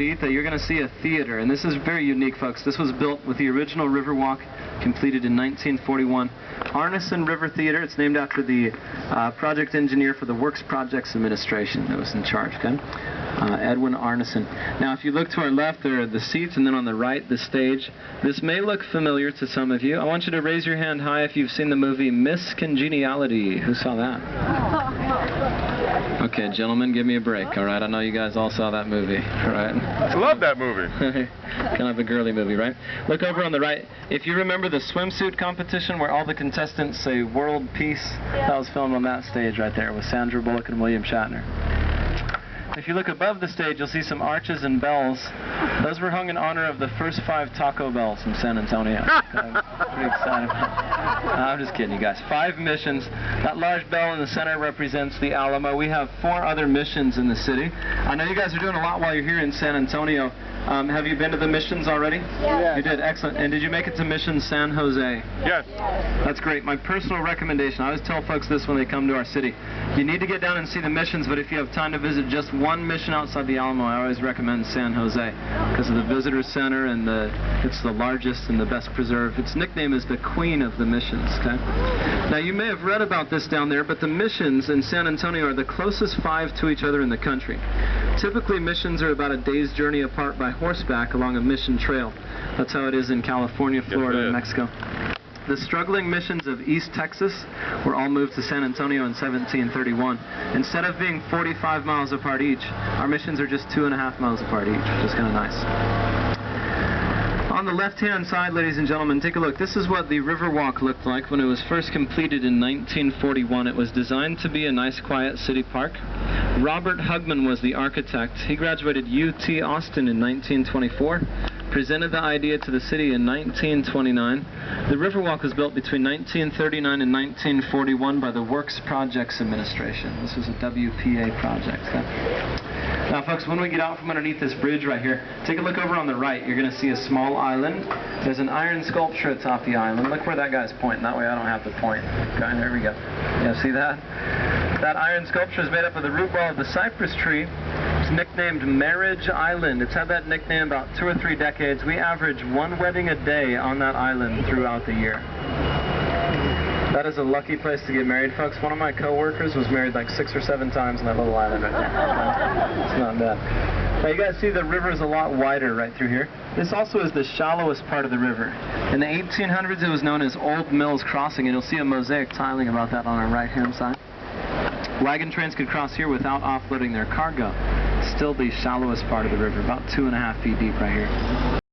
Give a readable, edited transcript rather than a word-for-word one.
You're going to see a theater, and this is very unique, folks. This was built with the original Riverwalk, completed in 1941. Arneson River Theater. It's named after the project engineer for the Works Projects Administration that was in charge, okay? Edwin Arneson. Now, if you look to our left, there are the seats, and then on the right, the stage. This may look familiar to some of you. I want you to raise your hand high if you've seen the movie Miss Congeniality. Who saw that? Okay, gentlemen, give me a break, all right? I know you guys all saw that movie, all right? I love that movie. Kind of a girly movie, right? Look over on the right. If you remember the swimsuit competition where all the contestants say world peace, that was filmed on that stage right there with Sandra Bullock and William Shatner. If you look above the stage, you'll see some arches and bells. Those were hung in honor of the first 5 Taco Bells in San Antonio. I'm pretty excited about that. I'm just kidding, you guys. 5 missions. That large bell in the center represents the Alamo. We have 4 other missions in the city. I know you guys are doing a lot while you're here in San Antonio. Have you been to the missions already? Yeah. You did, excellent. And did you make it to Mission San Jose? Yes. That's great. My personal recommendation, I always tell folks this when they come to our city. You need to get down and see the missions, but if you have time to visit just one mission outside the Alamo, I always recommend San Jose because of the visitor center, and it's the largest and the best preserved. Its nickname is the Queen of the Missions, okay? Now, you may have read about this down there, but the missions in San Antonio are the closest 5 to each other in the country. Typically, missions are about a day's journey apart by horseback along a mission trail. That's how it is in California, Florida, and Mexico. The struggling missions of East Texas were all moved to San Antonio in 1731. Instead of being 45 miles apart each, our missions are just 2.5 miles apart each, which is kind of nice. On the left-hand side, ladies and gentlemen, take a look. This is what the Riverwalk looked like when it was first completed in 1941. It was designed to be a nice, quiet city park. Robert Hugman was the architect. He graduated UT Austin in 1924. Presented the idea to the city in 1929. The Riverwalk was built between 1939 and 1941 by the Works Projects Administration. This was a WPA project. Now, folks, when we get out from underneath this bridge right here, take a look over on the right. You're going to see a small island. There's an iron sculpture atop the island. Look where that guy's pointing. That way I don't have to point. Okay, there we go. Yeah, see that? That iron sculpture is made up of the root ball of the cypress tree. It's nicknamed Marriage Island. It's had that nickname about 2 or 3 decades. We average 1 wedding a day on that island throughout the year. That is a lucky place to get married, folks. One of my coworkers was married like 6 or 7 times on that little island right there. It's not bad. Now you guys see the river is a lot wider right through here. This also is the shallowest part of the river. In the 1800s, it was known as Old Mills Crossing, and you'll see a mosaic tiling about that on our right-hand side. Wagon trains could cross here without offloading their cargo. Still the shallowest part of the river, about 2.5 feet deep right here.